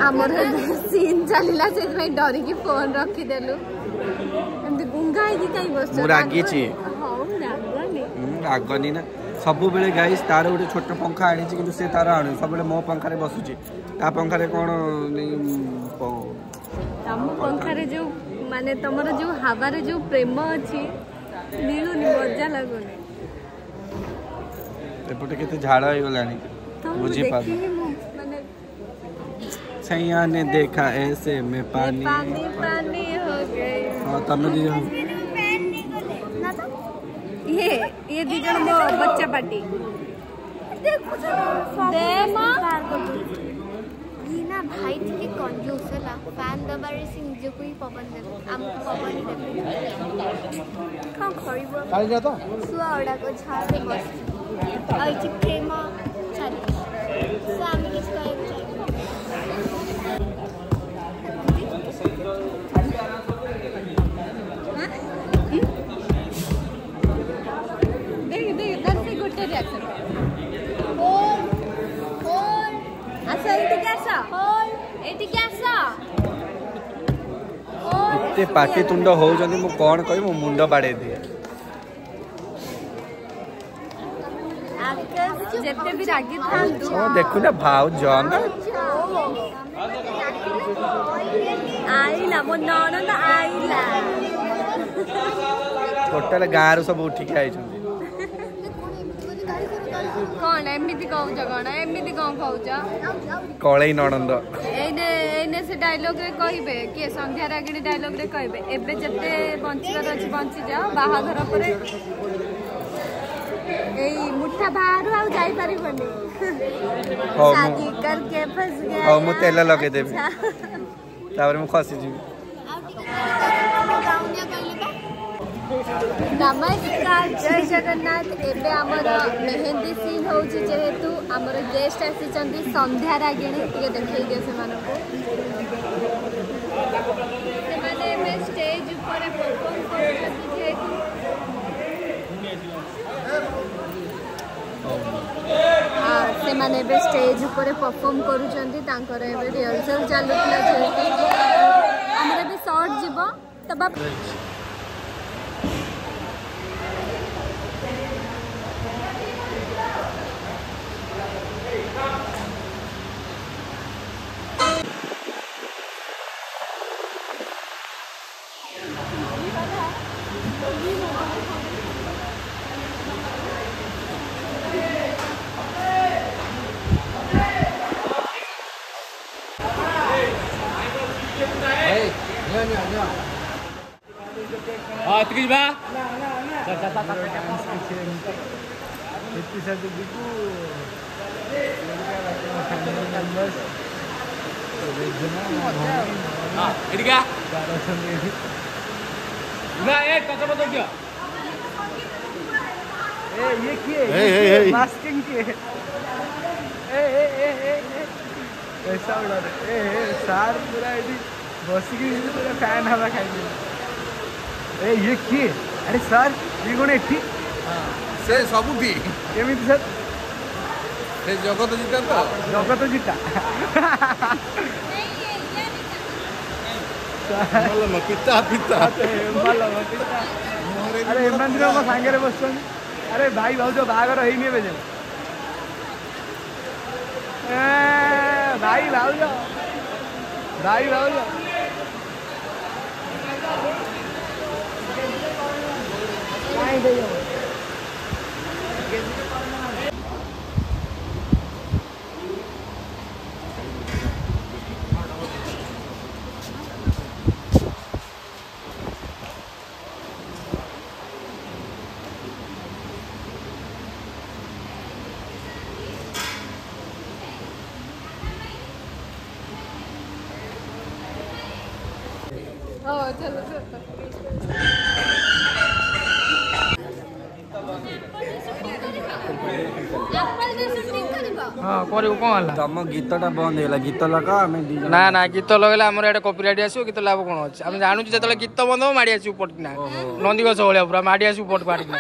आमर सीन चलला से डर की फोन रखीदेलु गुंगा कहीं बस रागी रागनी ना सब बेले गाइस तार गोटे छोट पंखा आनी कि से तार आनु सब मो पंखारे बसुची ता पंखारे कौन तम पंखारे जो माने तमर जो हवारे जो प्रेम अछि मिलुनी मजा लागुनी एपटे केते झाड़ हो गलानी बुझी पा माने सैया ने देखा ऐसे में पानी पानी हो गई। हां तमे दी ये दी जन मो बच्चा पार्टी देखो दे मां ये ना भाई थी कंजूस है ला फैन दबारे से निजे कोई पवन दे हमको पवन दे कौन खरीबो काल जा तो सुआड़ा को छाड़ बस आई चिट्ठे मां चल सामने किसका एते पाटी तुंड हो जंदी मु कोन कहि मु मुंड बाडे दिए आकाश जेते भी रागी थांतु ओ देखु ना भाव जन आइला मो ननद आइला टोटल गार सब उठी के आइ छथि कौन एमिति कहू जगण एमिति कहू कहूचा कळई ननंद एने एने से डायलॉग रे कहिबे के संध्या रागिणी डायलॉग रे कहिबे एबे जते बंचिबार अछि बंची जाओ बाहाघर परे एई मुठा बाहर आउ जाई परिबनी शादी करके फंस गया हां मु तेल लगे देबे तापर मु खसी जीवी नमस्कार जय जगन्नाथ एबे हमर मेहंदी सीन होउची जेहेतु हमर गेस्ट आसी चंदी संध्या रागिणी ये देखै दियो से मानको से माने में स्टेज ऊपर परफॉर्म करछथि जेहेतु से माने बे स्टेज ऊपर परफॉर्म करूचंदी तांकर एबे रिहर्सल चालुला जेहेतु हमरे भी शॉर्ट जीवो तब त्रिश बा ये मास्किंग के ऐसा उड़ा सार पूरा बसिक पूरा फैन हवा खाई ए ये किए अरे सर ये कौन एठी से सबुठी केमिति सर से जगत जीता तो जगत जीता मलम पिता पिता मलम पिता अरे एमन दिन म सांगे रे बसन अरे भाई भाउज बागर हेई ने बेजे ए भाई भाउज नहीं दे चलो हाँ करियो कौन है तम गीतटा बंद हैला गीत लगा हमें ना ना गीत लगेला हमर एटा कॉपीराइट आसीओ गीत लाभ कोन अछि हम जानू जतले गीत बंद हो माडी आसी ऊपर ना नंदी गछ होलिया पूरा माडी आसी ऊपर पाडी ना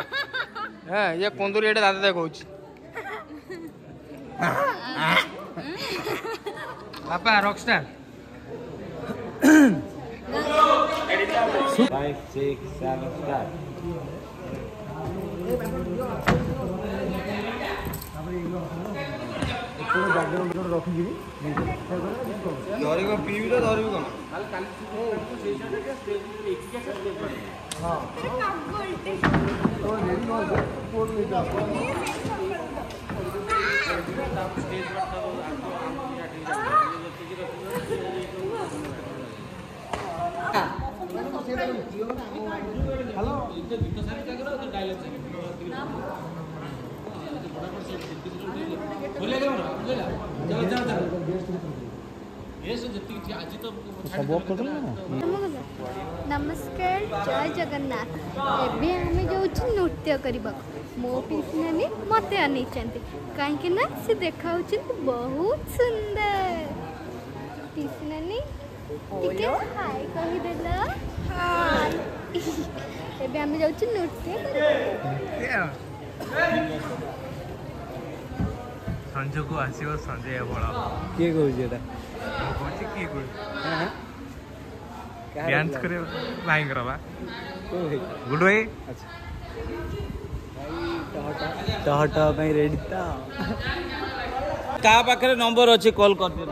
हां ये कोंदुरी एटा दादा कहूची पापा रॉकस्टार 5 6 7 स्टार्ट ଧରିବ ପିଇବି ତ ଧରିବୁ କଣ नमस्कार जय जगन्नाथ एबे हमें जो नृत्य करबा मो पिसी नानी मते अनै चंती काहे ना से देखा बहुत सुंदर पिसी नानी टिके हाय कहि देला हाय एबे हमें जाउछ नृत्य करबा संजय को आसीबो संजय बड़ा के कहू जेटा कोची की को हां डांस करे भाई करबा गुड भाई अच्छा टहटा भाई रेडी ता का पाखरे नंबर अछि कॉल कर दे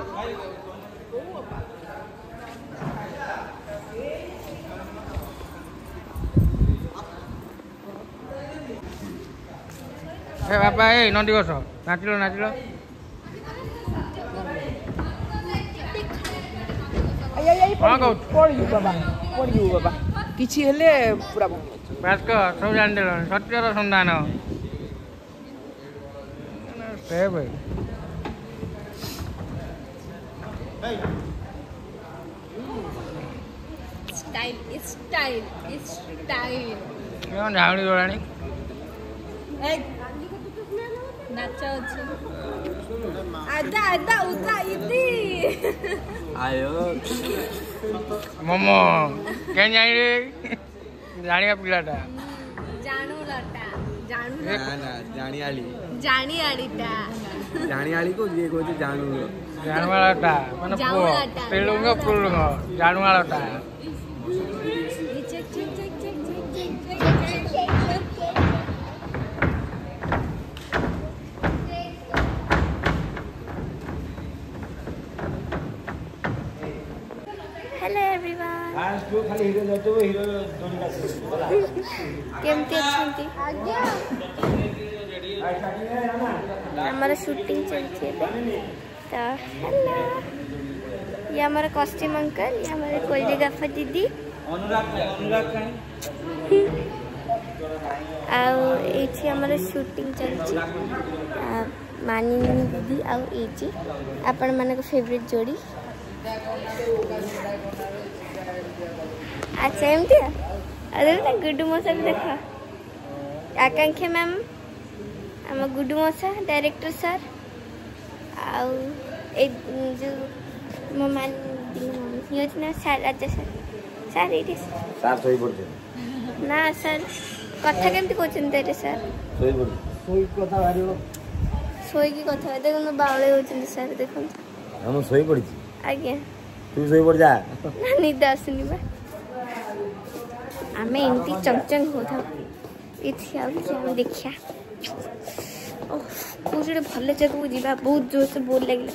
ए बाबा ए नंदी बस नाचिलो नाचिलो बाबा किछि हेले पूरा भास्कर सब जान देल सत्यर संधान स्टाइल स्टाइल स्टाइल क्यों झावणी जोड़ाणी नाच अछि आदा आदा उदा इति आयो मोमो क्या जानी रे जानिया पिलाटा जानू लटा जानू ना ना जानी आली को ये को जानू जानवालाटा माने पो जाऊलाटा। तेलुंगा पुलुंगा जानवालाटा check check check check check hello everyone आज तो खाली हीरो जातो हीरो दोनी का केमती अछंती हमारा शूटिंग चलती है तो हेलो ये हमारा कॉस्ट्यूम अंकल ये हमारे कोरियोग्राफर दीदी अनुराग आउ एठी हमारा शूटिंग चलती मानिनी दीदी आउ एठी आपण माने को फेवरेट जोड़ी अच्छा एमती अरे ना गुड्डू मौसा भी देखा आकांक्षा मैम आम गुड्डू मौसा डायरेक्टर सर आउ ए जो मो मान ये ना सर राजा सर सर एटी सार सोई पड़ते ना सर कथा केमती कहछन तेरे सर सोई पड़ सोई कथा बारियो सोई की कथा देखो बावळे होछन सर देखो हम सोई पड़ी आज्ञा तू सोई पड़ जा निद आसुनी बा आमे एमती चंचंग होता इथि आउ कि हम देखिया ओह कोजडे भले जगह को जीवा बहुत जोर से बोल लागला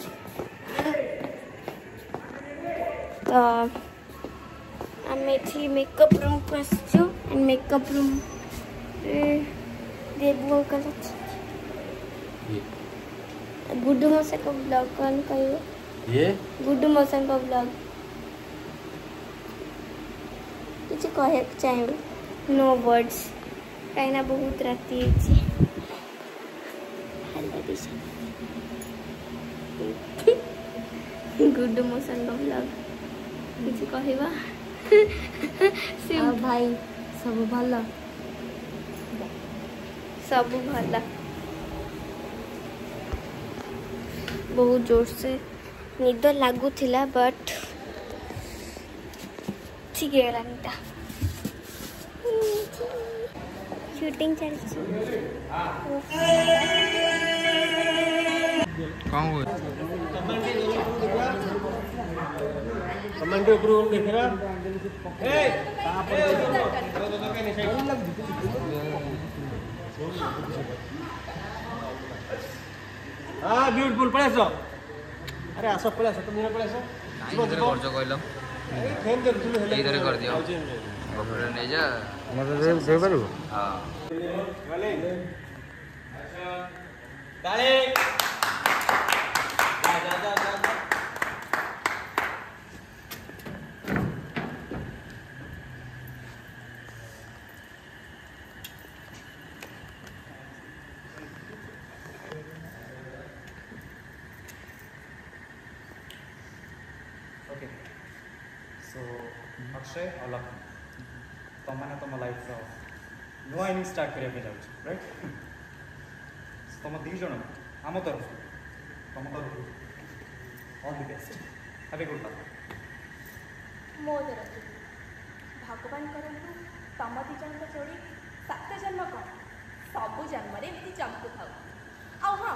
तो आमे एथि मेकअप रूम को आछो एंड मेकअप रूम देबो कल गुड्डू मौसा को ब्लॉग कौन कहियो ये गुड्डू मौसा का ब्लॉग किसी कहे चाहिए नो वर्ड्स कहीं ना बहुत राति गुड्डू मौसा का ब्लॉग किसी कहवा भाई सब भल सब भल बहुत जोर से निद लगुला बट ठीक है गलाटा शूटिंग चलती कौन आंटी ऊपर देखना हाँ ब्यूटीफुल पड़े आस अरे आस पड़े आस तुम पड़े आस कहल फेन देखुलु हेले इधर कर दियो बफर नहीं जा मते दे पारू हां वाले ताले जा ओके सो अक्षय और लक्ष्मण तुम मैंने तुम लाइफ नुआ इनिंग स्टार्ट करने जाऊँ राइट तुम दी जन आम तरफ तुम तरफ all the best have a good luck मो तरफ भगवान करंतु तम दी जन जोड़ी 7 जन्म कौन सबु जन्म एमती चमकु थाउ हाँ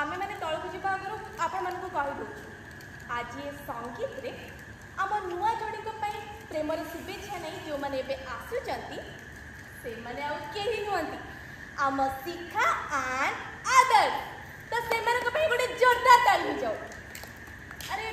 आमे मैंने तौक जा आगु आपण मानक कहीदे आज ये संगीत रे आम नुआ जोड़ी प्रेमर शुभेच्छा नहीं जो मैंने आसुचंती से माने आउ केही नुहंती आम शिखा एंड आदर्श तो से मानक गोटे जोरदार ताली जाओ अरे